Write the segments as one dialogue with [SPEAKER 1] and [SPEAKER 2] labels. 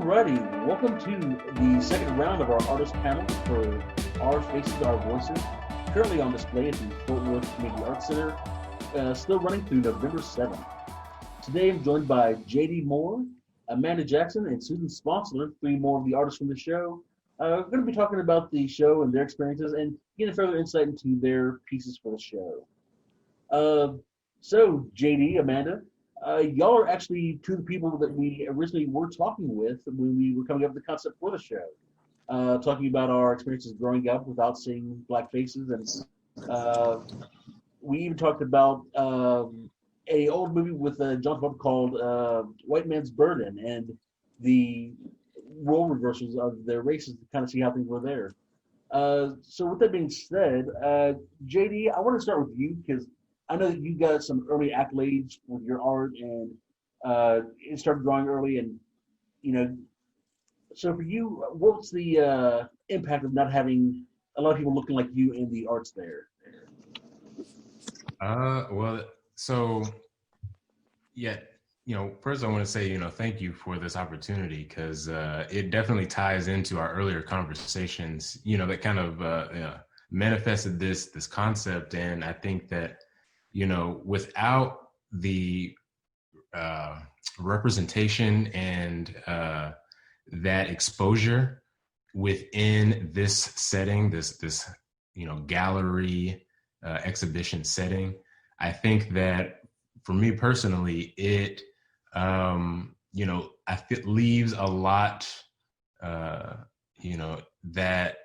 [SPEAKER 1] Alrighty, welcome to the second round of our artist panel for Our Faces, Our Voices, currently on display at the Fort Worth Community Arts Center, still running through November 7th. Today I'm joined by JDMoore, Amanda Jackson, and Susan Sponsler, three more of the artists from the show. We're going to be talking about the show and their experiences and getting further insight into their pieces for the show. So JD, Amanda, y'all are actually two of the people that we originally were talking with when we were coming up with the concept for the show. Talking about our experiences growing up without seeing black faces, and we even talked about a old movie with John Travolta called White Man's Burden and the role reversals of their races to kind of see how things were there. So with that being said, JD, I want to start with you because I know that you got some early accolades with your art and it started drawing early, and so for you, what's the impact of not having a lot of people looking like you in the arts there?
[SPEAKER 2] First I want to say, thank you for this opportunity because it definitely ties into our earlier conversations, that kind of manifested this concept. And I think that, without the representation and that exposure within this setting, this gallery exhibition setting, I think that for me personally, it leaves a lot, that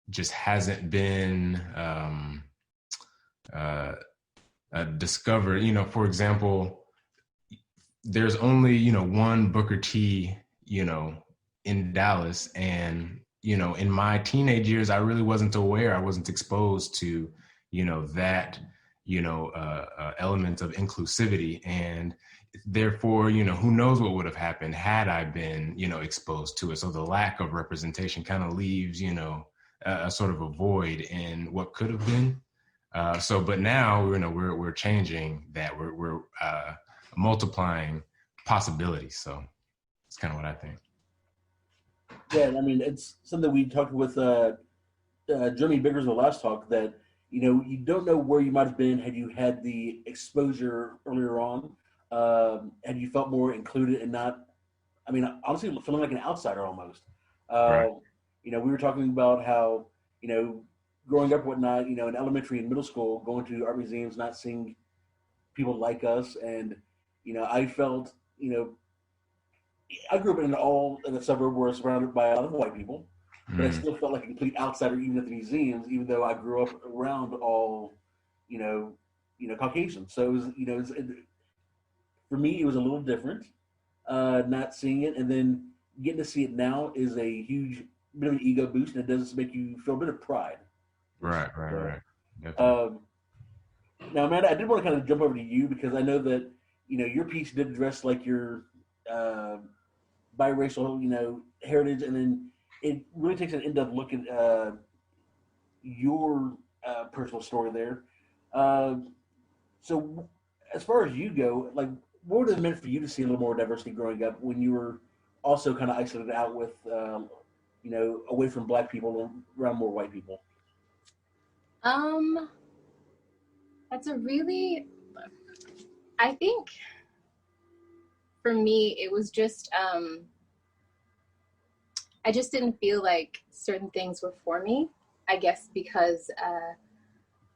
[SPEAKER 2] just hasn't been discovered. For example, there's only, one Booker T, in Dallas. And, in my teenage years, I really wasn't aware, I wasn't exposed to, that, element of inclusivity. And therefore, who knows what would have happened had I been, exposed to it. So the lack of representation kind of leaves, a sort of a void in what could have been. But now, we're changing that. We're multiplying possibilities. So it's kind of what I think.
[SPEAKER 1] Yeah, I mean, it's something we talked with Jeremy Biggers in the last talk that, you don't know where you might have been had you had the exposure earlier on, had you felt more included and not, honestly, feeling like an outsider almost.
[SPEAKER 2] Right.
[SPEAKER 1] We were talking about how, growing up, whatnot, in elementary and middle school, going to art museums, not seeing people like us. And, I felt, I grew up in a suburb where I was surrounded by a lot of white people, but I still felt like a complete outsider even at the museums, even though I grew up around all, Caucasians. So it was, for me, it was a little different, not seeing it, and then getting to see it now is a huge bit of an ego boost, and it does make you feel a bit of pride.
[SPEAKER 2] Right.
[SPEAKER 1] Now, Amanda, I did want to kind of jump over to you because I know that your piece did address like your biracial heritage, and then it really takes an in-depth look at your personal story there. So, as far as you go, like, what would it have meant for you to see a little more diversity growing up when you were also kind of isolated out with, away from black people and around more white people?
[SPEAKER 3] I think for me, it was just, I just didn't feel like certain things were for me, I guess because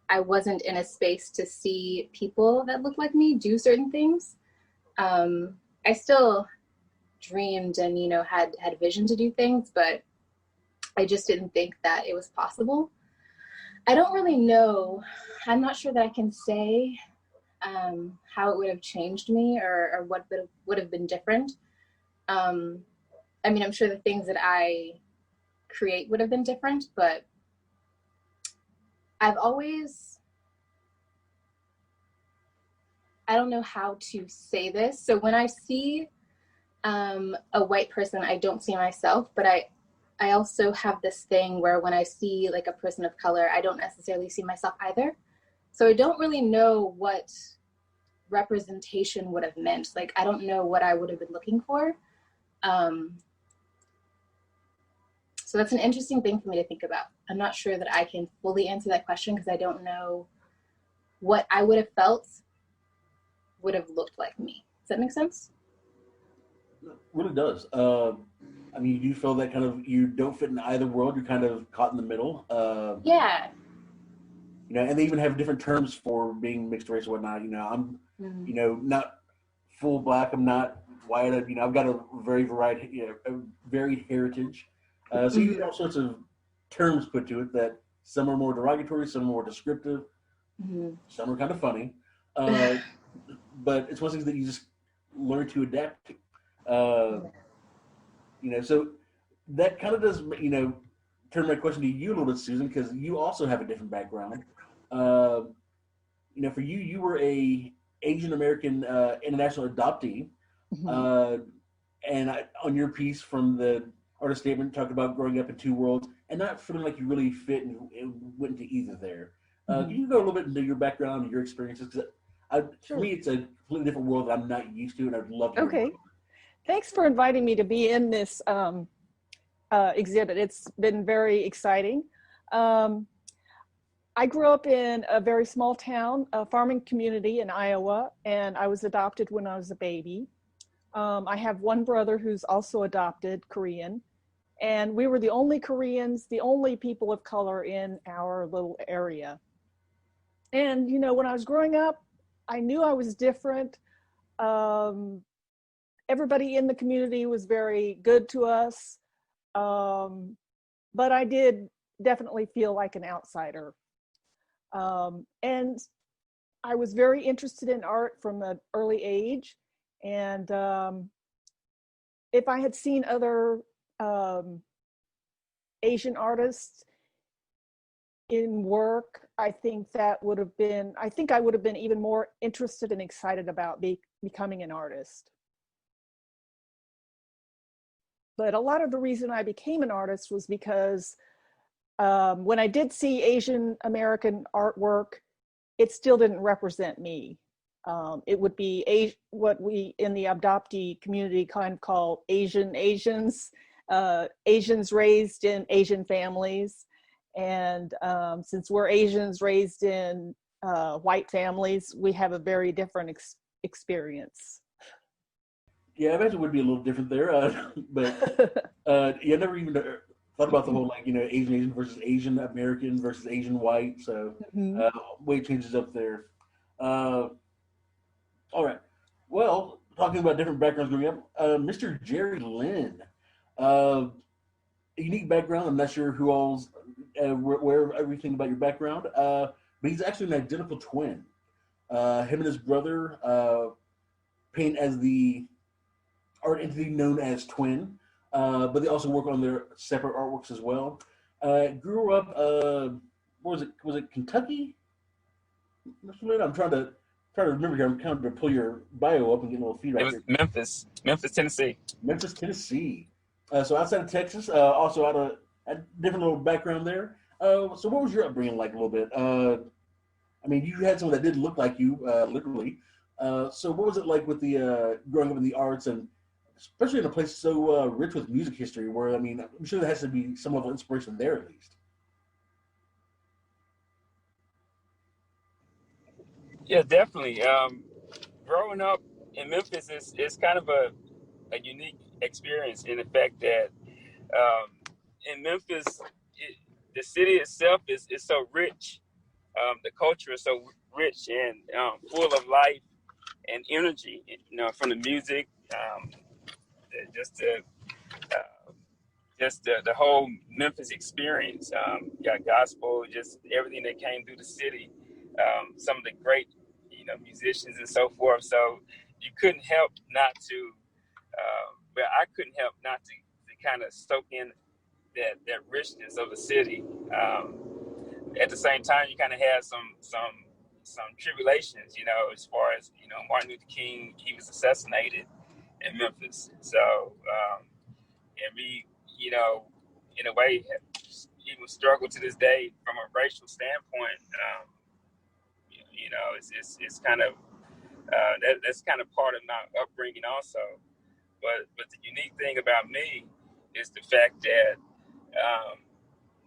[SPEAKER 3] I wasn't in a space to see people that looked like me do certain things. I still dreamed and, had vision to do things, but I just didn't think that it was possible. I don't really know. I'm not sure that I can say how it would have changed me or what would have been different. I'm sure the things that I create would have been different, but I don't know how to say this. So when I see a white person, I don't see myself, but I also have this thing where when I see like a person of color, I don't necessarily see myself either. So I don't really know what representation would have meant. Like, I don't know what I would have been looking for. So that's an interesting thing for me to think about. I'm not sure that I can fully answer that question because I don't know what I would have felt would have looked like me. Does that make sense?
[SPEAKER 1] It really does. I mean, you do feel that kind of you don't fit in either world. You're kind of caught in the middle.
[SPEAKER 3] Yeah.
[SPEAKER 1] You know, and they even have different terms for being mixed race or whatnot. You know, I'm, you know, not full black. I'm not white. You know, I've got a very varied, a varied heritage. So you get all sorts of terms put to it that some are more derogatory, some are more descriptive, some are kind of funny. But it's one of the things that you just learn to adapt to. You know, so that kind of does, you know, turn my question to you a little bit, Susan, because you also have a different background. You know, for you, you were a Asian American international adoptee, and on your piece from the artist statement, talked about growing up in two worlds and not feeling like you really fit and went into either there. Can you go a little bit into your background and your experiences? Because for me, it's a completely different world that I'm not used to, and I'd love to.
[SPEAKER 4] Okay. Thanks for inviting me to be in this exhibit. It's been very exciting. I grew up in a very small town, a farming community in Iowa, and I was adopted when I was a baby. I have one brother who's also adopted, Korean, and we were the only Koreans, the only people of color in our little area. And, you know, when I was growing up, I knew I was different. Everybody in the community was very good to us, but I did definitely feel like an outsider. And I was very interested in art from an early age. And if I had seen other Asian artists in work, I think I would have been even more interested and excited about becoming an artist. But a lot of the reason I became an artist was because when I did see Asian American artwork, it still didn't represent me. It would be what we in the adoptee community kind of call Asians, Asians raised in Asian families. And since we're Asians raised in white families, we have a very different experience.
[SPEAKER 1] Yeah, I imagine it would be a little different there, but I never even thought about the whole, like, you know, Asian versus Asian American versus Asian white. So way changes up there. All right. Well, talking about different backgrounds growing up, Mr. Jerry Lynn, a unique background. I'm not sure who all's aware of everything about your background, but he's actually an identical twin. Him and his brother paint as the art entity known as Twin, but they also work on their separate artworks as well. Grew up, what was it? Was it Kentucky? I'm trying to remember here. I'm kind of to pull your bio up and get a little feedback.
[SPEAKER 5] It was here. Memphis, Tennessee.
[SPEAKER 1] Memphis, Tennessee. So outside of Texas, also out of a different little background there. So what was your upbringing like a little bit? I mean, you had someone that did look like you, literally. So what was it like with the growing up in the arts, and especially in a place so rich with music history, where, I mean, I'm sure there has to be some level of inspiration there at least.
[SPEAKER 5] Yeah, definitely. Growing up in Memphis is kind of a unique experience in the fact that in Memphis, the city itself is so rich. The culture is so rich and full of life and energy, you know, from the music, just the whole Memphis experience. Got gospel, just everything that came through the city. Some of the great, you know, musicians and so forth. So you couldn't help not to, I couldn't help not to kind of soak in that richness of the city. At the same time, you kind of had some tribulations, you know, as far as, you know, Martin Luther King, he was assassinated in Memphis. So, and we, you know, in a way, even struggle to this day from a racial standpoint. You know, it's kind of that's kind of part of my upbringing also. But the unique thing about me is the fact that Um,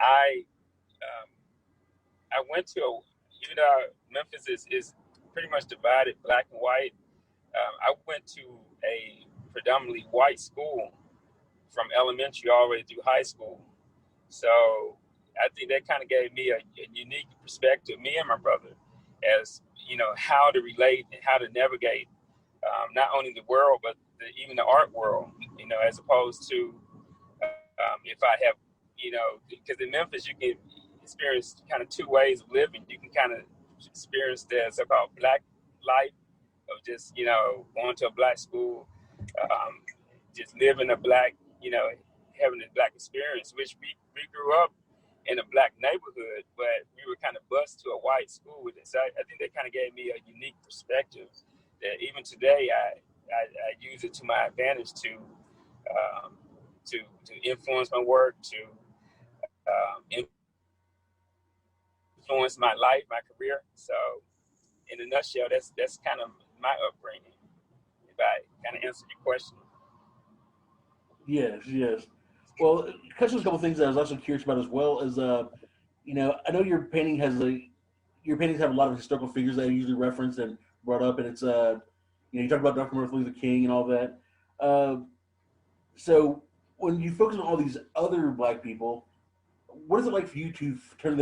[SPEAKER 5] I went to even though Memphis is pretty much divided black and white. I went to a predominantly white school from elementary all the way through high school. So I think that kind of gave me a unique perspective, me and my brother, as how to relate and how to navigate not only the world but even the art world. As opposed to if I have, because in Memphis you can experience kind of two ways of living. You can kind of experience the so-called black life of just going to a black school, just living a black, having a black experience, which we grew up in a black neighborhood, but we were kind of bused to a white school with it. So I think that kind of gave me a unique perspective that even today I use it to my advantage to influence my work, to influence my life, my career. So in a nutshell, that's kind of my upbringing, if I kind of answered your question.
[SPEAKER 1] Yes. Well, because there's a couple things that I was also curious about as well is, I know your painting your paintings have a lot of historical figures that I usually reference and brought up, and it's, you talk about Dr. Martin Luther King and all that. So when you focus on all these other Black people, what is it like for you to turn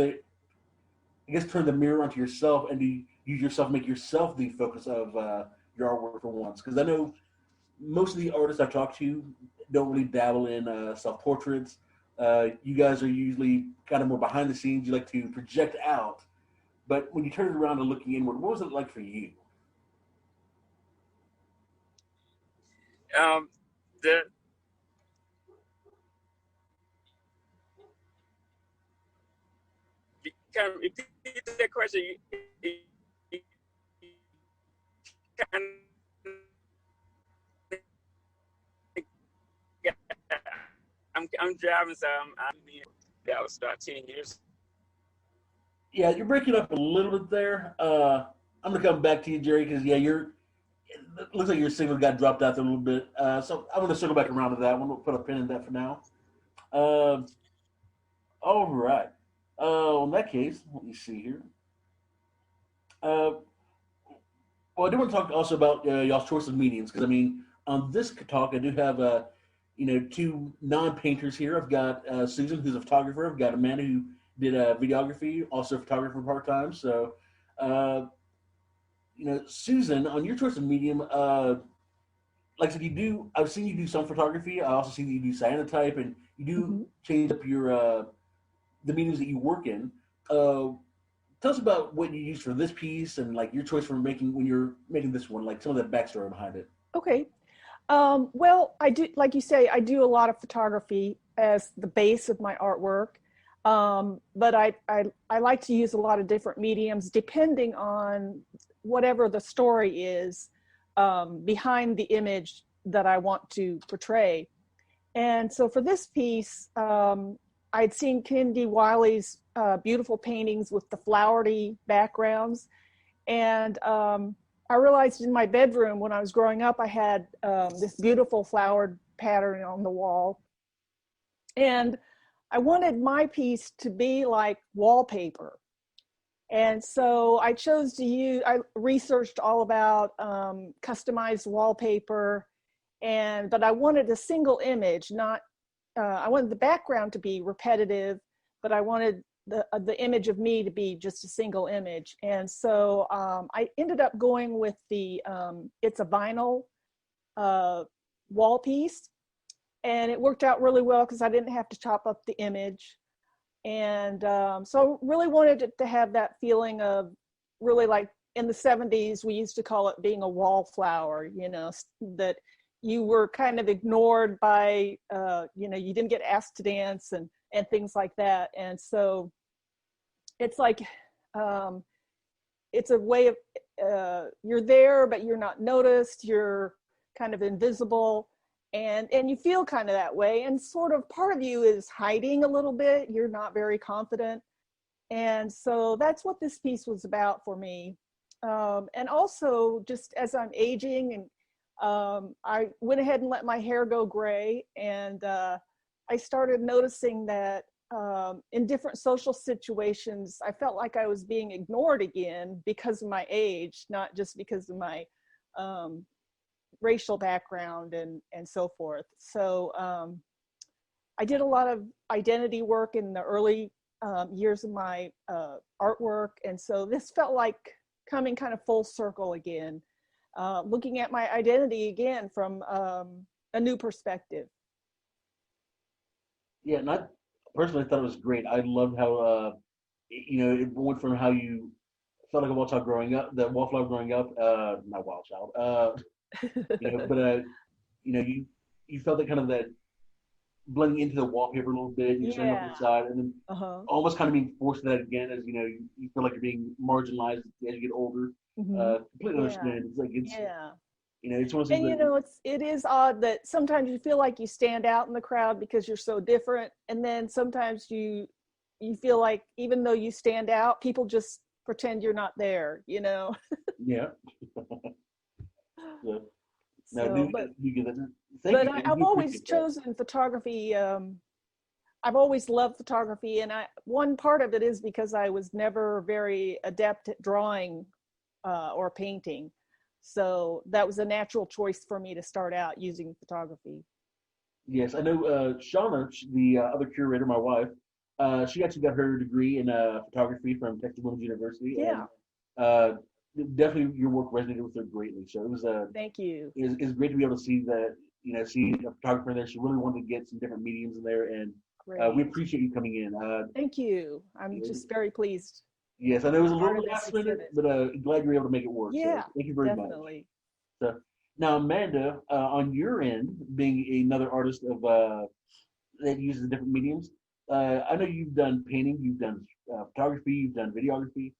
[SPEAKER 1] the mirror onto yourself and to use yourself, make yourself the focus of your artwork for once? Because I know most of the artists I've talked to don't really dabble in self-portraits. You guys are usually kind of more behind the scenes. You like to project out. But when you turn it around and looking inward, what was it like for you?
[SPEAKER 5] Kind of repeat that question. I'm driving, so that was about 10 years.
[SPEAKER 1] Yeah, you're breaking up a little bit there. I'm gonna come back to you, Jerry, because it looks like your signal got dropped out there a little bit. So I'm gonna circle back around to that one. We'll put a pin in that for now. All right. In that case, let me see here. Well, I do want to talk also about y'all's choice of mediums, because I mean, on this talk, I do have two non-painters here. I've got Susan, who's a photographer. I've got Amanda, who did videography, also a photographer part-time. So, Susan, on your choice of medium, like I said, I've seen you do some photography. I also see that you do cyanotype, and you do change up your the mediums that you work in. Tell us about what you use for this piece and like your choice for when you're making this one, like some of the backstory behind it.
[SPEAKER 4] Okay. Well, I do, like you say, I do a lot of photography as the base of my artwork. But I like to use a lot of different mediums depending on whatever the story is behind the image that I want to portray. And so for this piece, I'd seen Kennedy Wiley's beautiful paintings with the flowery backgrounds. And I realized in my bedroom when I was growing up, I had this beautiful flowered pattern on the wall. And I wanted my piece to be like wallpaper. And so I chose to I researched all about customized wallpaper, but I wanted a single image, I wanted the background to be repetitive, but I wanted the image of me to be just a single image. And so I ended up going with it's a vinyl wall piece. And it worked out really well because I didn't have to chop up the image. And so I really wanted it to have that feeling of really like in the 70s, we used to call it being a wallflower, that you were kind of ignored by, you didn't get asked to dance and things like that. And so it's like, it's a way of, you're there, but you're not noticed, you're kind of invisible. And you feel kind of that way, and sort of part of you is hiding a little bit. You're not very confident. And so that's what this piece was about for me. And also just as I'm aging, and I went ahead and let my hair go gray. And I started noticing that in different social situations, I felt like I was being ignored again because of my age, not just because of my racial background and so forth. So I did a lot of identity work in the early years of my artwork. And so this felt like coming kind of full circle again, looking at my identity again from a new perspective.
[SPEAKER 1] Yeah, and I personally thought it was great. I loved how, it went from how you felt like a wild child growing up, the wallflower growing up, not wild child, but you felt that kind of that blending into the wallpaper a little bit, and you're standing on the side, and then almost kind of being forced to that again as you feel like you're being marginalized as you get older. Completely understand. It's like it's it's one of those things
[SPEAKER 4] and it is odd that sometimes you feel like you stand out in the crowd because you're so different, and then sometimes you feel like even though you stand out, people just pretend you're not there.
[SPEAKER 1] Yeah. Yeah.
[SPEAKER 4] So,
[SPEAKER 1] you get that.
[SPEAKER 4] But I've always chosen photography. I've always loved photography, and one part of it is because I was never very adept at drawing or painting. So that was a natural choice for me to start out using photography.
[SPEAKER 1] Yes, I know Shauna, the other curator, my wife, she actually got her degree in photography from Texas Women's University.
[SPEAKER 4] Yeah.
[SPEAKER 1] And, definitely your work resonated with her greatly. So it was
[SPEAKER 4] thank you.
[SPEAKER 1] It's great to be able to see that, see a photographer there. She really wanted to get some different mediums in there, and we appreciate you coming in.
[SPEAKER 4] Thank you. I'm just very pleased.
[SPEAKER 1] Yes, I know it was a little last minute, but glad you were able to make it work.
[SPEAKER 4] Yeah,
[SPEAKER 1] so thank you very much. So now, Amanda, on your end, being another artist of that uses different mediums, I know you've done painting, you've done photography, you've done videography.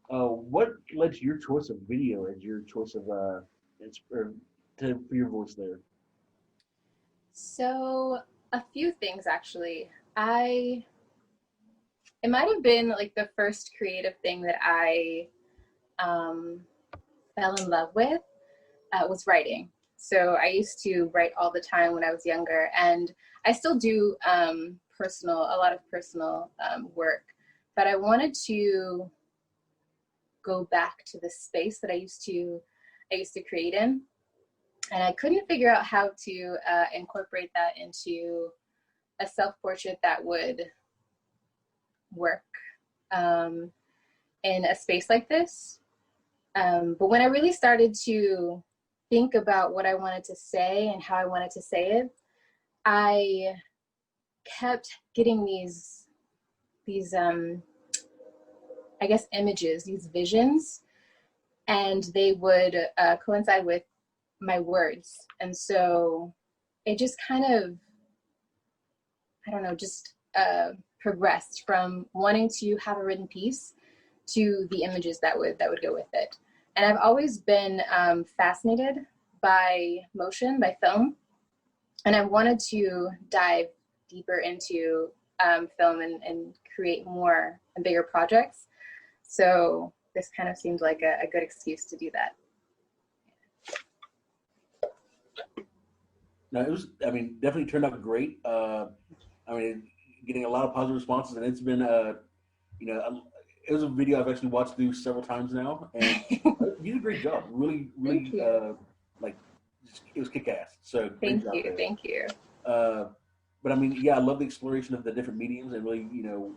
[SPEAKER 1] What led to your choice of video as your choice of for your voice there?
[SPEAKER 3] So a few things actually. It might have been like the first creative thing that I fell in love with was writing. So I used to write all the time when I was younger, and I still do a lot of personal work, but I wanted to go back to the space that I used to create in, and I couldn't figure out how to incorporate that into a self-portrait that would work in a space like this. But when I really started to think about what I wanted to say and how I wanted to say it, I kept getting these I guess images, these visions, and they would coincide with my words. And so it just kind of, I don't know, just progressed from wanting to have a written piece to the images that would go with it. And I've always been fascinated by motion, by film, and I wanted to dive deeper into film and create more and bigger projects. So this kind of seemed like a good excuse to do that.
[SPEAKER 1] No, it was, definitely turned out great. Getting a lot of positive responses, and it's been, it was a video I've actually watched through several times now, and you did a great job. Really, it was kick-ass. So
[SPEAKER 3] thank you.
[SPEAKER 1] But I love the exploration of the different mediums and really,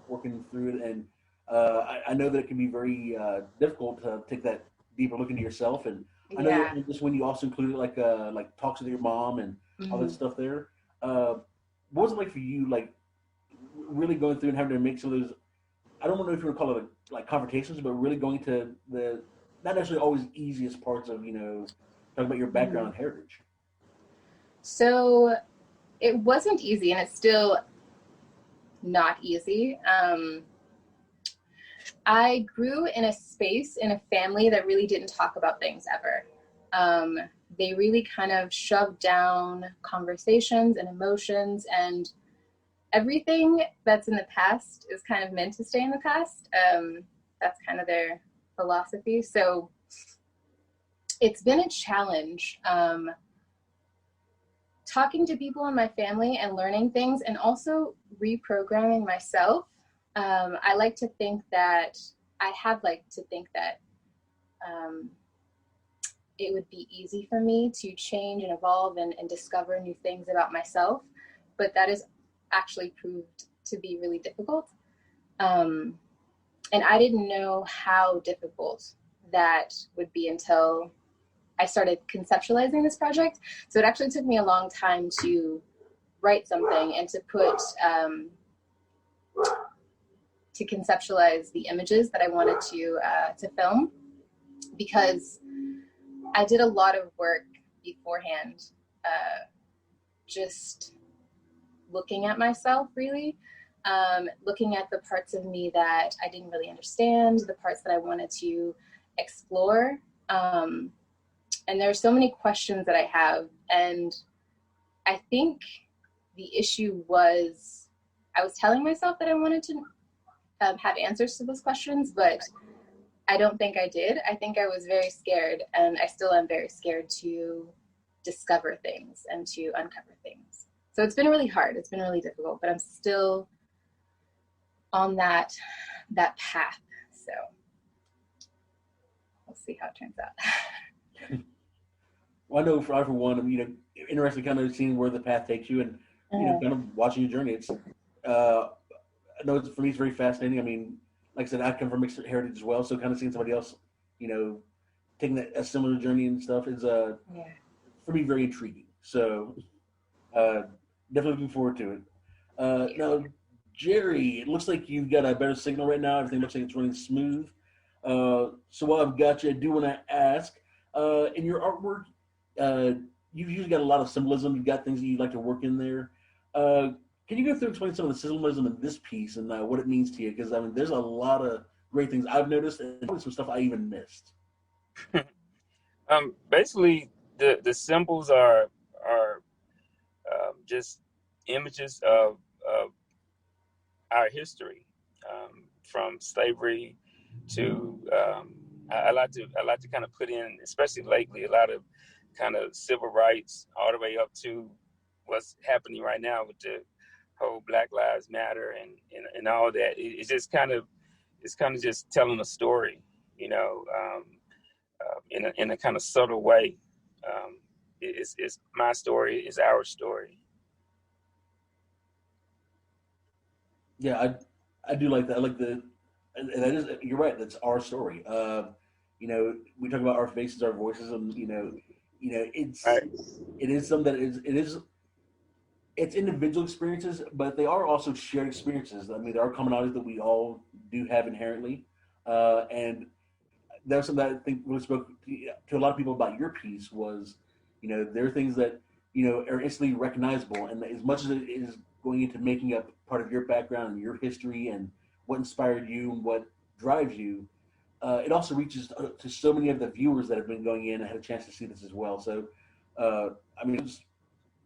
[SPEAKER 1] working through it. And I know that it can be very difficult to take that deeper look into yourself. And I know that just when you also included like talks with your mom and all that stuff there. What was it like for you, like really going through and having to make some of those, I don't know if you want to call it like confrontations, but really going to the, not necessarily always easiest parts of, talking about your background and heritage?
[SPEAKER 3] So it wasn't easy, and it's still not easy. I grew in a space, in a family that really didn't talk about things ever. They really kind of shoved down conversations and emotions, and everything that's in the past is kind of meant to stay in the past. That's kind of their philosophy. So it's been a challenge talking to people in my family and learning things, and also reprogramming myself. I like to think that it would be easy for me to change and evolve and discover new things about myself, but that is actually proved to be really difficult. And I didn't know how difficult that would be until I started conceptualizing this project. So it actually took me a long time to write something and to conceptualize the images that I wanted to film, because I did a lot of work beforehand, just looking at myself, really, looking at the parts of me that I didn't really understand, the parts that I wanted to explore. And there's so many questions that I have. And I think the issue was I was telling myself that I wanted to have answers to those questions, but I don't think I did. I think I was very scared, and I still am very scared to discover things and to uncover things. So it's been really hard. It's been really difficult, but I'm still on that path. So we'll see how it turns out.
[SPEAKER 1] Well, I know for one, I'm interested kind of seeing where the path takes you, and kind of watching your journey. It's I know for me it's very fascinating. I mean, like I said, I come from mixed heritage as well, so kind of seeing somebody else, taking a similar journey and stuff is for me very intriguing. So definitely looking forward to it. Now, Jerry, it looks like you've got a better signal right now. Everything looks like it's running smooth. So while I've got you, I do want to ask, in your artwork, you've usually got a lot of symbolism. You've got things that you like to work in there. Can you go through and explain some of the symbolism in this piece and what it means to you? Because, I mean, there's a lot of great things I've noticed, and probably some stuff I even missed.
[SPEAKER 5] Basically, the symbols are just images of our history, from slavery to I like to kind of put in, especially lately, a lot of kind of civil rights all the way up to what's happening right now with the whole Black Lives Matter and all that. It's just kind of just telling a story, in a kind of subtle way. It's my story, it's our story.
[SPEAKER 1] Yeah, I do like that. I like and that is, you're right. That's our story. We talk about our faces, our voices, and it's
[SPEAKER 5] Right.
[SPEAKER 1] It is something that it's individual experiences, but they are also shared experiences. I mean, there are commonalities that we all do have inherently, and that's something that I think really spoke to a lot of people about your piece. Was there are things that are instantly recognizable, and as much as it is going into making up part of your background and your history and what inspired you and what drives you, it also reaches to so many of the viewers that have been going in and had a chance to see this as well. So, I mean, it was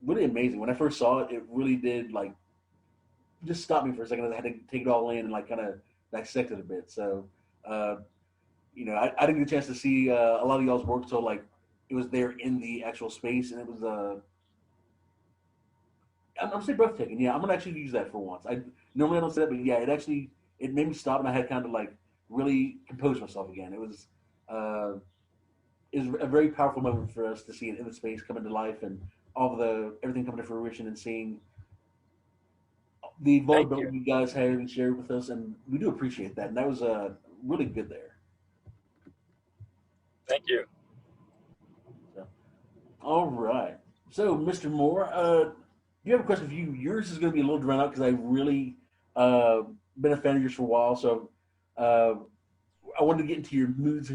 [SPEAKER 1] really amazing. When I first saw it, it really did just stop me for a second. I had to take it all in and kind of dissect it a bit. So, I didn't get a chance to see a lot of y'all's work until it was there in the actual space, and it was I'm gonna say breathtaking. Yeah, I'm gonna actually use that for once. I normally don't say that, but yeah, it made me stop, and I had kind of really compose myself again. It was a very powerful moment for us to see it in the space coming to life and everything coming to fruition and seeing the vulnerability you guys had and shared with us, and we do appreciate that. And that was really good there.
[SPEAKER 5] Thank you.
[SPEAKER 1] So, all right. So, Mr. Moore, you have a question for you. Yours is going to be a little drawn out because I've really been a fan of yours for a while. So I wanted to get into your mood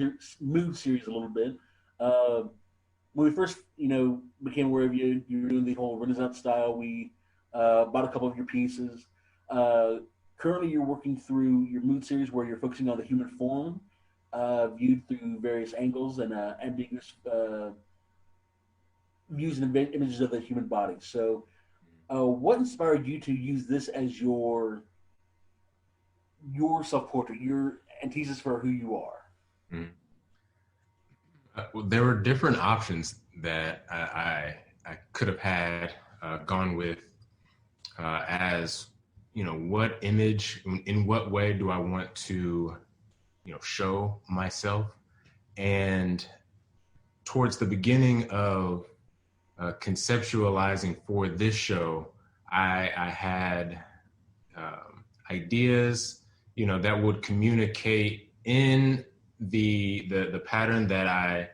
[SPEAKER 1] series a little bit. When we first, became aware of you, you were doing the whole Renaissance style. We bought a couple of your pieces. Currently, you're working through your mood series where you're focusing on the human form, viewed through various angles and ambiguous views and images of the human body. So, what inspired you to use this as your self-portrait, your antithesis for who you are?
[SPEAKER 2] Well, there were different options that I could have had gone with as, what image, in what way do I want to, show myself? And towards the beginning of conceptualizing for this show, I had ideas, that would communicate in the pattern that I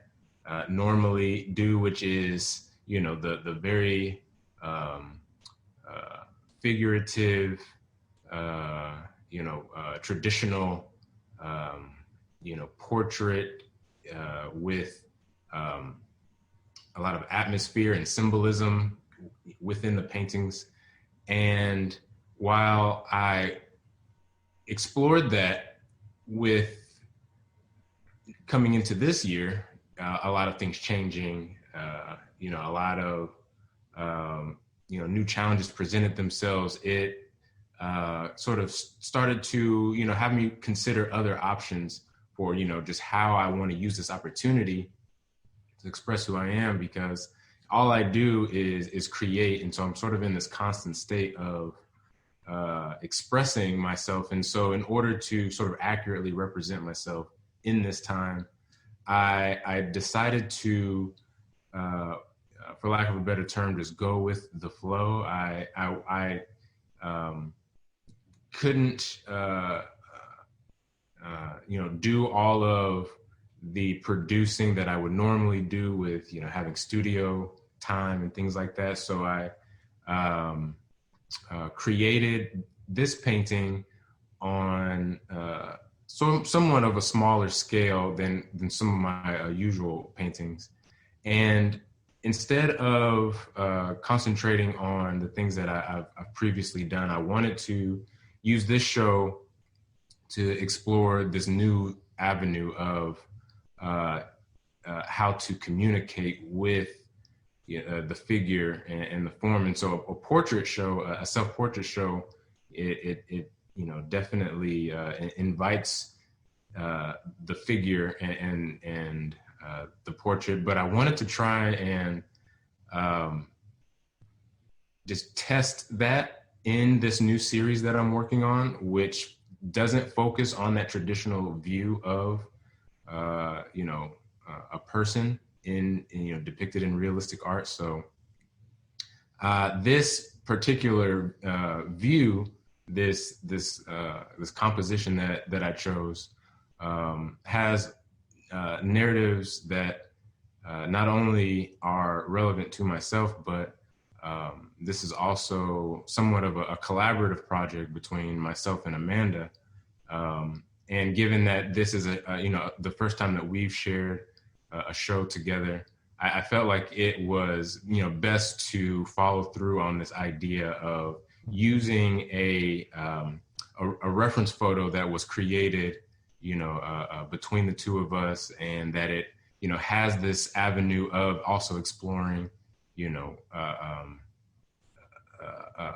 [SPEAKER 2] normally do, which is, the very figurative, traditional, portrait with a lot of atmosphere and symbolism within the paintings. And while I explored that with coming into this year, a lot of things changing, a lot of, new challenges presented themselves. It sort of started to, have me consider other options for, just how I want to use this opportunity to express who I am, because all I do is create. And so I'm sort of in this constant state of expressing myself. And so in order to sort of accurately represent myself in this time, I decided to, for lack of a better term, just go with the flow. I couldn't, do all of the producing that I would normally do with, having studio time and things like that. So I created this painting on somewhat of a smaller scale than some of my usual paintings. And instead of concentrating on the things that I've previously done, I wanted to use this show to explore this new avenue of how to communicate with the figure and the form. And so a portrait show, a self-portrait show, it definitely invites the figure and the portrait. But I wanted to try and just test that in this new series that I'm working on, which doesn't focus on that traditional view of a person in depicted in realistic art. So this particular view, this composition that I chose has narratives that not only are relevant to myself, but this is also somewhat of a collaborative project between myself and Amanda. And given that this is the first time that we've shared a show together, I felt like it was best to follow through on this idea of using a reference photo that was created between the two of us, and that it has this avenue of also exploring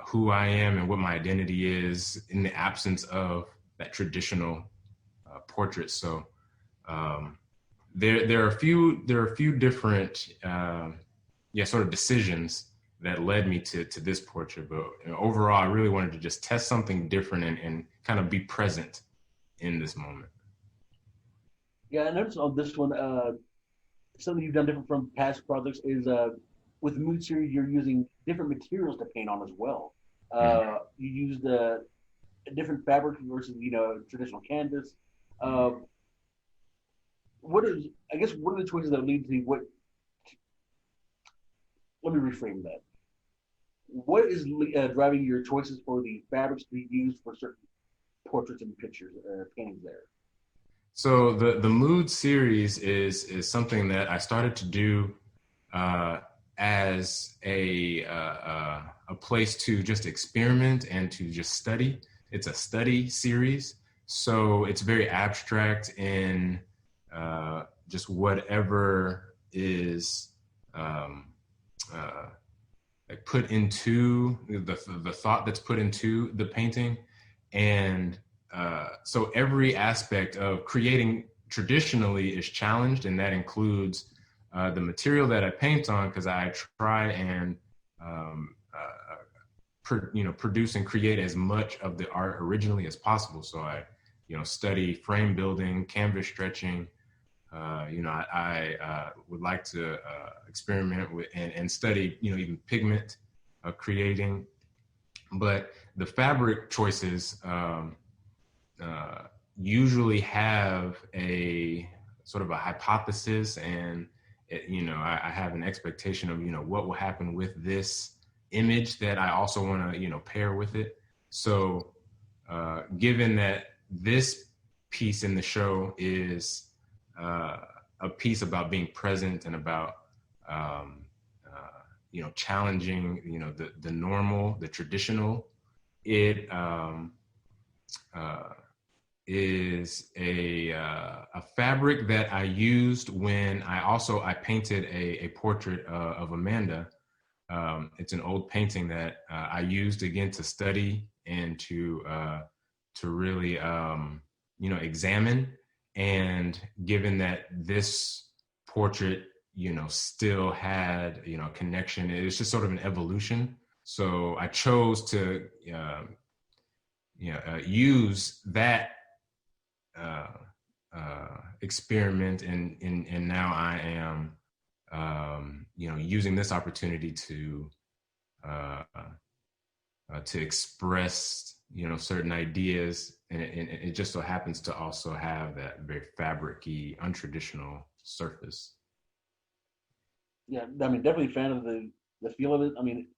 [SPEAKER 2] who I am and what my identity is in the absence of that traditional portrait. So there are a few different sort of decisions that led me to this portrait, but overall I really wanted to just test something different and kind of be present in this moment.
[SPEAKER 1] Yeah, I noticed on this one, something you've done different from past projects is with the Mood series, you're using different materials to paint on as well. You used a different fabric versus traditional canvas. What are the choices that lead to what? Let me reframe that. What is driving your choices for the fabrics to be used for certain portraits and pictures or paintings there?
[SPEAKER 2] So the Mood series is something that I started to do as a place to just experiment and to just study. It's a study series, so it's very abstract in just whatever is put into the thought that's put into the painting. And so every aspect of creating traditionally is challenged, and that includes the material that I paint on, because I try and produce and create as much of the art originally as possible. So I study frame building, canvas stretching. I would like to experiment with and study even pigment creating. But the fabric choices usually have a sort of a hypothesis, and I have an expectation of what will happen with this image that I also want to pair with it. So given that this piece in the show is a piece about being present and about challenging the normal, the traditional, it is a fabric that I used when I painted a portrait of Amanda. It's an old painting that I used again to study and to really examine. And given that this portrait still had connection, it's just sort of an evolution. So I chose to use that experiment, and now I am using this opportunity to express certain ideas, and it just so happens to also have that very fabric-y, untraditional surface.
[SPEAKER 1] Yeah, I mean, definitely a fan of the feel of it. I mean,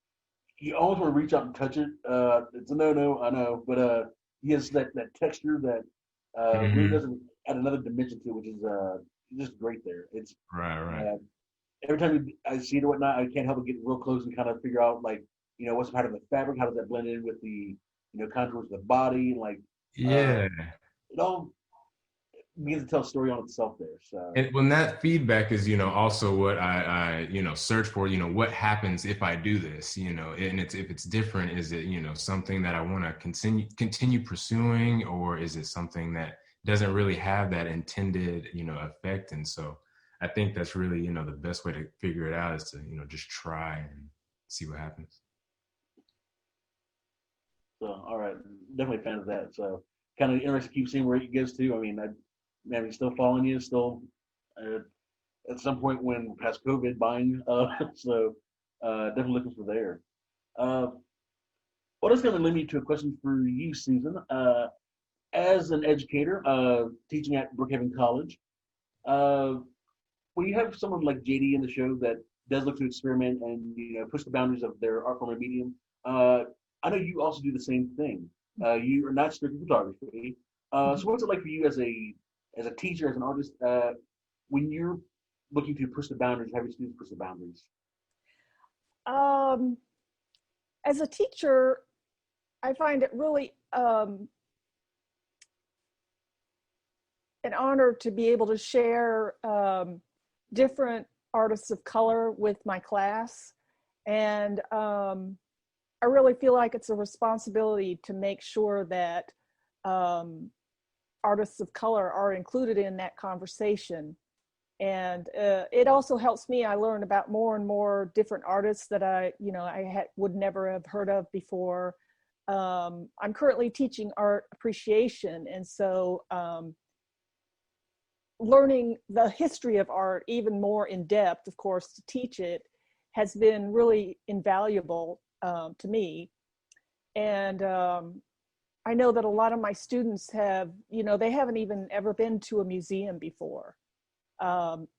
[SPEAKER 1] you always want to reach out and touch it. It's a no, I know, but he has that texture that really doesn't add another dimension to it, which is just great there. It's
[SPEAKER 2] right.
[SPEAKER 1] Every time I see it or whatnot, I can't help but get real close and kind of figure out, like, what's part of the fabric, how does that blend in with the contours of the body, and like it all begins to tell a story on itself there. So,
[SPEAKER 2] and when that feedback is also what I search for, what happens if I do this, and if it's different, is it something that I want to continue pursuing, or is it something that doesn't really have that intended effect? And so I think that's really the best way to figure it out is to just try and see what happens.
[SPEAKER 1] So, all right, definitely a fan of that. So, kind of interested to keep seeing where it goes to. I mean, he's still following you, still at some point when past COVID buying. So, definitely looking for there. Well, that's going to lead me to a question for you, Susan. As an educator, teaching at Brookhaven College, when you have someone like JD in the show that does look to experiment and push the boundaries of their art form and medium, I know you also do the same thing. You are not strictly photography. So what's it like for you as a teacher, as an artist, when you're looking to push the boundaries, have your students push the boundaries?
[SPEAKER 4] As a teacher, I find it really an honor to be able to share different artists of color with my class. And I really feel like it's a responsibility to make sure that artists of color are included in that conversation. And it also helps me. I learn about more and more different artists that I would never have heard of before. I'm currently teaching art appreciation, and so learning the history of art even more in depth, of course, to teach it has been really invaluable to me. And I know that a lot of my students have, they haven't even ever been to a museum before.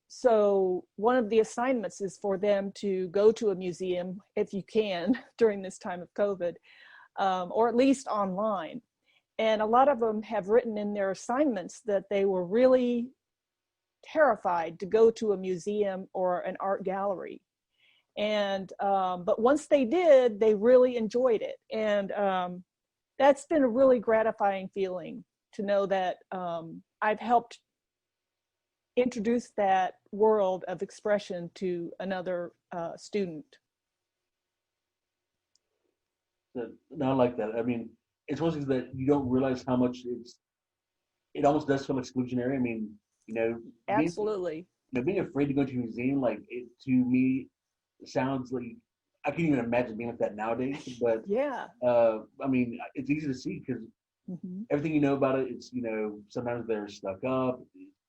[SPEAKER 4] So one of the assignments is for them to go to a museum, if you can, during this time of COVID, or at least online. And a lot of them have written in their assignments that they were really terrified to go to a museum or an art gallery. And but once they did, they really enjoyed it. And that's been a really gratifying feeling to know that I've helped introduce that world of expression to another student.
[SPEAKER 1] I like that. I mean, it's one of those things that you don't realize how much it almost does feel exclusionary. I mean,
[SPEAKER 4] Absolutely.
[SPEAKER 1] being afraid to go to a museum, like it to me sounds like I can't even imagine being like that nowadays. But
[SPEAKER 4] Yeah.
[SPEAKER 1] I mean, it's easy to see because
[SPEAKER 4] Hmm.
[SPEAKER 1] everything you know about it, it's sometimes they're stuck up.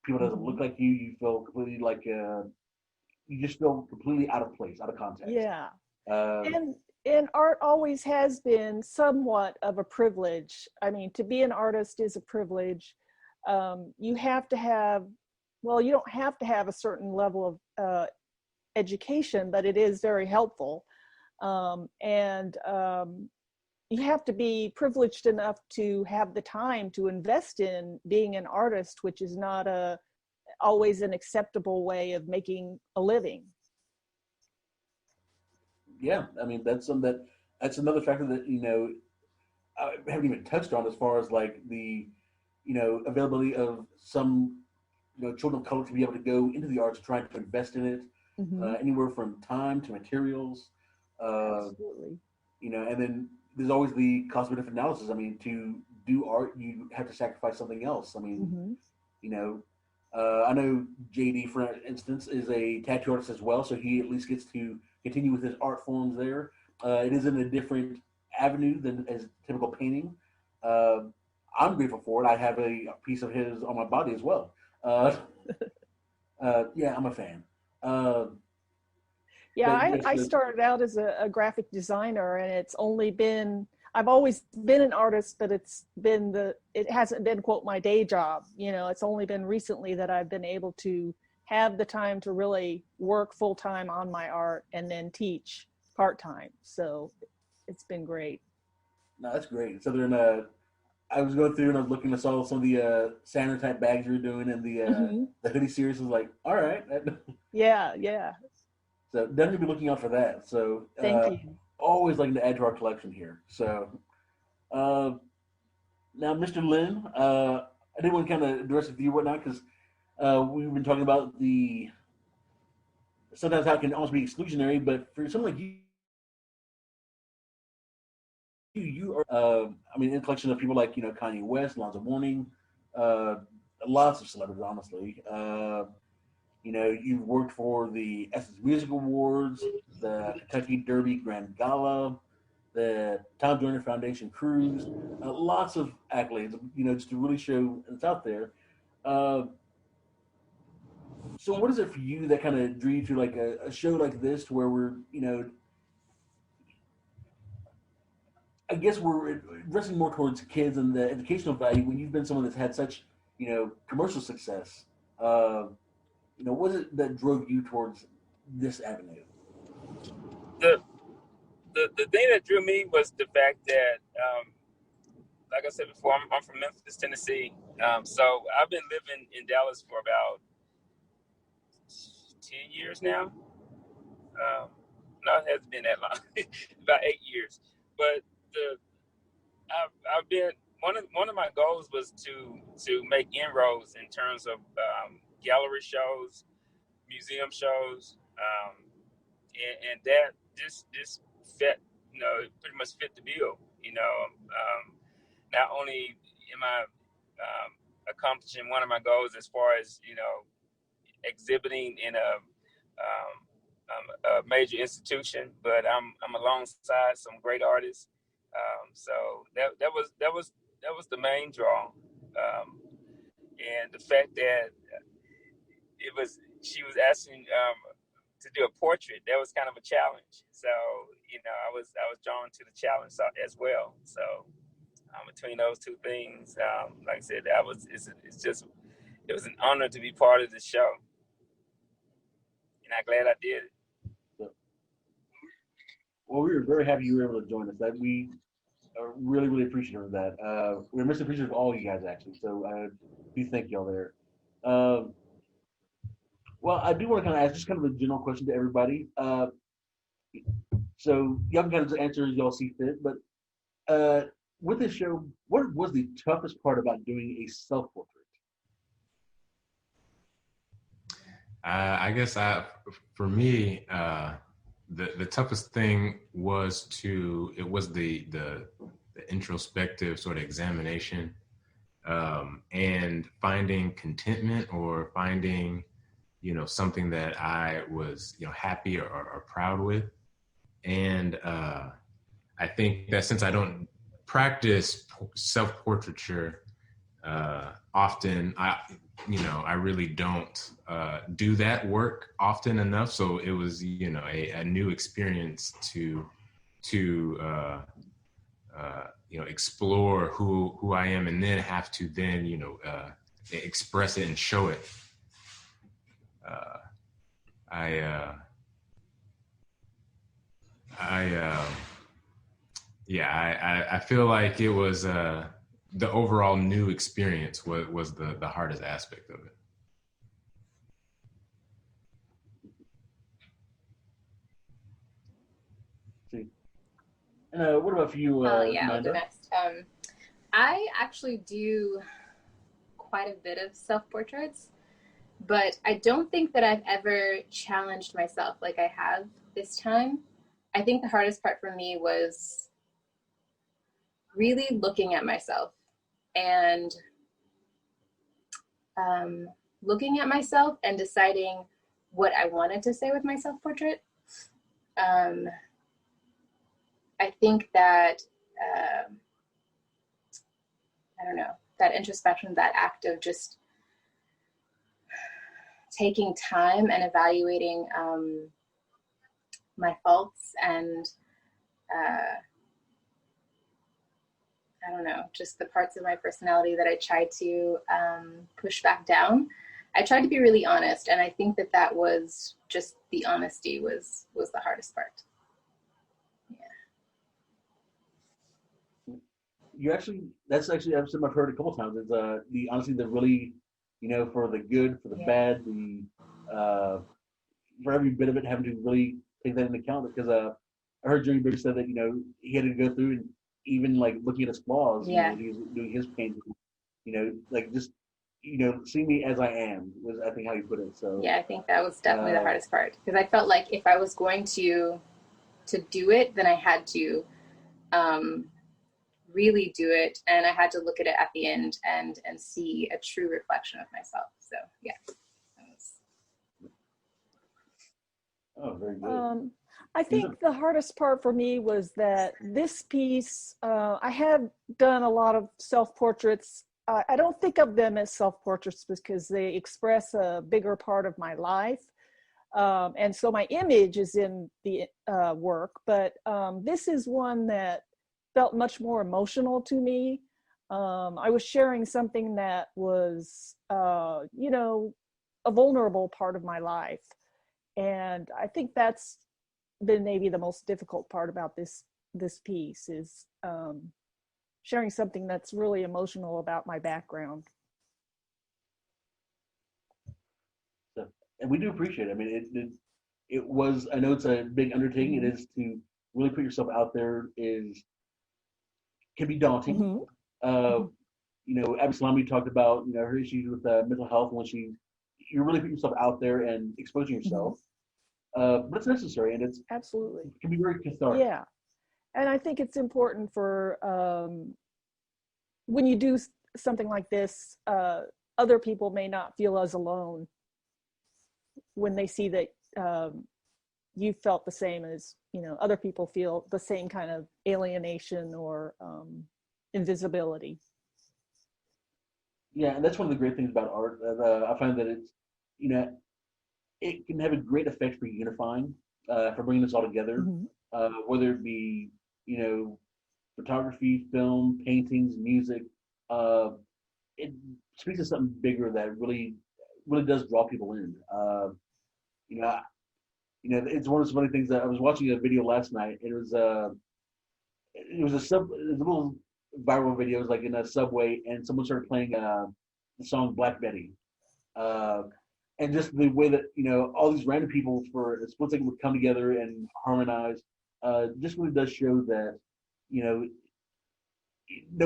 [SPEAKER 1] People doesn't look like you. You feel completely like you just feel completely out of place, out of context.
[SPEAKER 4] Yeah.
[SPEAKER 1] Uh,
[SPEAKER 4] And art always has been somewhat of a privilege. I mean, to be an artist is a privilege. You have to have, well, you don't have to have a certain level of education, but it is very helpful. And you have to be privileged enough to have the time to invest in being an artist, which is not always an acceptable way of making a living.
[SPEAKER 1] yeah, I mean that's another factor that I haven't even touched on as far as like the availability of some children of color to be able to go into the arts, trying to invest in it,
[SPEAKER 4] Mm-hmm.
[SPEAKER 1] anywhere from time to materials,
[SPEAKER 4] Absolutely.
[SPEAKER 1] and then there's always the cost benefit analysis. I mean, to do art, you have to sacrifice something else. I mean,
[SPEAKER 4] Mm-hmm.
[SPEAKER 1] you know, I know JD, for instance, is a tattoo artist as well, so he at least gets to continue with his art forms there. It is in a different avenue than as typical painting. Uh, I'm grateful for it. I have a piece of his on my body as well. Uh, yeah, I'm a fan. Uh,
[SPEAKER 4] Yeah,
[SPEAKER 1] but yes,
[SPEAKER 4] I started out as a graphic designer, and I've always been an artist, but it hasn't been, quote, my day job. It's only been recently that I've been able to have the time to really work full time on my art and then teach part time. So it's been great.
[SPEAKER 1] no, that's great. So they're in I was going through and I was looking. I saw some of the Santa type bags you were doing and
[SPEAKER 4] Hmm.
[SPEAKER 1] the hoodie series. I was like, all right.
[SPEAKER 4] Yeah, yeah.
[SPEAKER 1] So definitely be looking out for that. So
[SPEAKER 4] Thank you.
[SPEAKER 1] always looking to add to our collection here. So uh, now, Mr. Lynn, I did want to kind of address with you whatnot because we've been talking about the sometimes how it can almost be exclusionary, but for someone like you are, I mean, in a collection of people like Kanye West, Lonzo Mourning, uh, lots of celebrities, honestly. You've worked for the Essence Music Awards, the Kentucky Derby Grand Gala, the Tom Joyner Foundation Cruise, lots of accolades, just to really show it's out there. Uh, so what is it for you that kind of drew you to like a show like this to where we're, I guess we're addressing more towards kids and the educational value when you've been someone that's had such, commercial success. Uh, what is it that drove you towards this avenue?
[SPEAKER 5] The the thing that drew me was the fact that, like I said before, I'm from Memphis, Tennessee. So I've been living in Dallas for about 10 years now. No, it hasn't been that long, about 8 years. But I've been one of my goals was to make inroads in terms of gallery shows, museum shows, and that this fit, it pretty much fit the bill. Not only am I accomplishing one of my goals as far as exhibiting in a major institution, but I'm alongside some great artists. So that was the main draw, and the fact that she was asking to do a portrait, that was kind of a challenge. So I was drawn to the challenge as well. So between those two things, like I said, it was an honor to be part of the show, and I'm glad I did it.
[SPEAKER 1] So, well, we were very happy you were able to join us. That we are really, really appreciative of that. We're most appreciative of all you guys, actually. So do thank y'all there. Well, I do want to kind of ask just kind of a general question to everybody. So y'all can kind of answer as y'all see fit. But with this show, what was the toughest part about doing a self-portrait?
[SPEAKER 2] I guess for me, the toughest thing was the introspective sort of examination, and finding contentment or finding something that I was, happy or proud with. And I think that since I don't practice self-portraiture often, I really don't do that work often enough. So it was, a new experience to explore who I am, and then have to then, express it and show it. I feel like it was the overall new experience was the hardest aspect of it.
[SPEAKER 1] See, and what about for you,
[SPEAKER 3] I'll
[SPEAKER 1] Amanda?
[SPEAKER 3] go next. I actually do quite a bit of self-portraits, but I don't think that I've ever challenged myself like I have this time. I think the hardest part for me was really looking at myself and deciding what I wanted to say with my self-portrait. I think that, I don't know, that introspection, that act of just taking time and evaluating my faults and I don't know, just the parts of my personality that I tried to push back down. I tried to be really honest, and I think that was just the honesty was the hardest part.
[SPEAKER 1] Yeah. That's actually something I've heard a couple times. Is the honesty that really, for the good, for the bad, for every bit of it, having to really take that into account. Because I heard Jerry Biggs said that he had to go through and even like looking at his flaws. He was doing his painting. Like just see me as I am was I think how you put it. So
[SPEAKER 3] yeah, I think that was definitely the hardest part, because I felt like if I was going to do it, then I had to really do it, and I had to look at it at the end and see a true reflection of myself. So yeah.
[SPEAKER 1] Oh, very good.
[SPEAKER 4] I think the hardest part for me was that this piece, I had done a lot of self-portraits. I don't think of them as self-portraits because they express a bigger part of my life. And so my image is in the work, but this is one that felt much more emotional to me. I was sharing something that was, a vulnerable part of my life. And I think that's been maybe the most difficult part about this piece is sharing something that's really emotional about my background.
[SPEAKER 1] So, and we do appreciate it. I mean, it was, I know it's a big undertaking. It is to really put yourself out there can be daunting. Abby Salami talked about, her issues with mental health when you really put yourself out there and exposing yourself. But it's necessary, and it's
[SPEAKER 4] absolutely,
[SPEAKER 1] it can be very cathartic.
[SPEAKER 4] Yeah, and I think it's important for when you do something like this, other people may not feel as alone when they see that you felt the same as other people feel the same kind of alienation or invisibility.
[SPEAKER 1] Yeah, and that's one of the great things about art. I find that it's it can have a great effect for unifying, for bringing us all together, whether it be, photography, film, paintings, music. It speaks to something bigger that really, really does draw people in. It's one of those funny things that I was watching a video last night. It was a little viral video. It was like in a subway, and someone started playing the song Black Betty. And just the way that, all these random people for a split second would come together and harmonize, just really does show that, no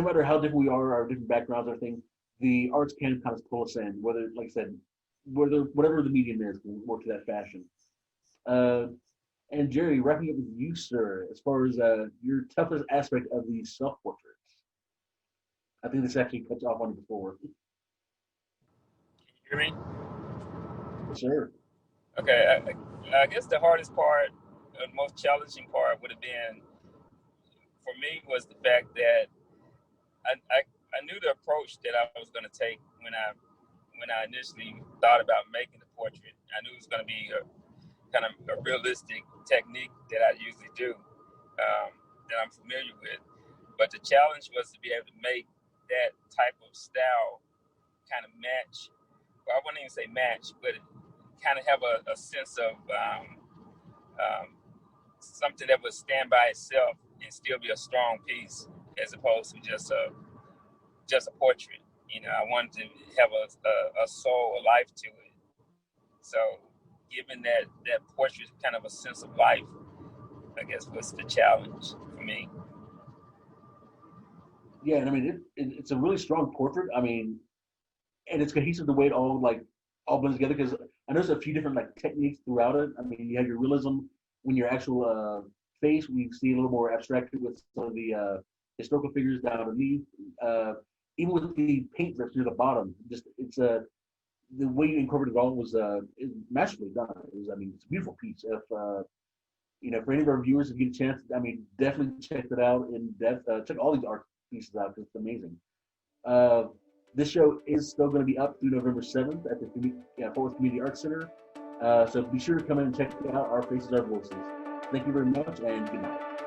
[SPEAKER 1] matter how different we are, our different backgrounds, our things, the arts can kind of pull us in, whether, like I said, whatever the medium is, can work to that fashion. And Jerry, wrapping up with you, sir, as far as your toughest aspect of these self-portraits. I think this actually cuts off on you before.
[SPEAKER 5] Can you hear me?
[SPEAKER 1] Sure.
[SPEAKER 5] Okay, I guess the hardest part, the most challenging part would have been, for me, was the fact that I knew the approach that I was going to take when I initially thought about making the portrait. I knew it was going to be a kind of a realistic technique that I usually do, that I'm familiar with. But the challenge was to be able to make that type of style kind of match. Well, I wouldn't even say match, but kind of have a sense of something that would stand by itself and still be a strong piece, as opposed to just a portrait. You know, I wanted to have a soul, a life to it. So, given that portrait kind of a sense of life, I guess was the challenge for me.
[SPEAKER 1] Yeah, and I mean, it's a really strong portrait. I mean, and it's cohesive the way it all blends together, because I noticed a few different like techniques throughout it. I mean, you have your realism when your actual face, we see a little more abstracted with some of the historical figures down underneath. Even with the paint drips near the bottom, just it's the way you incorporated it all was masterfully done. I mean, it's a beautiful piece. If for any of our viewers, if you get a chance, I mean, definitely check that out in depth. Check all these art pieces out because it's amazing. This show is still going to be up through November 7th at the Fort Worth Community Arts Center. So be sure to come in and check out Our Faces, Our Voices. Thank you very much, and good night.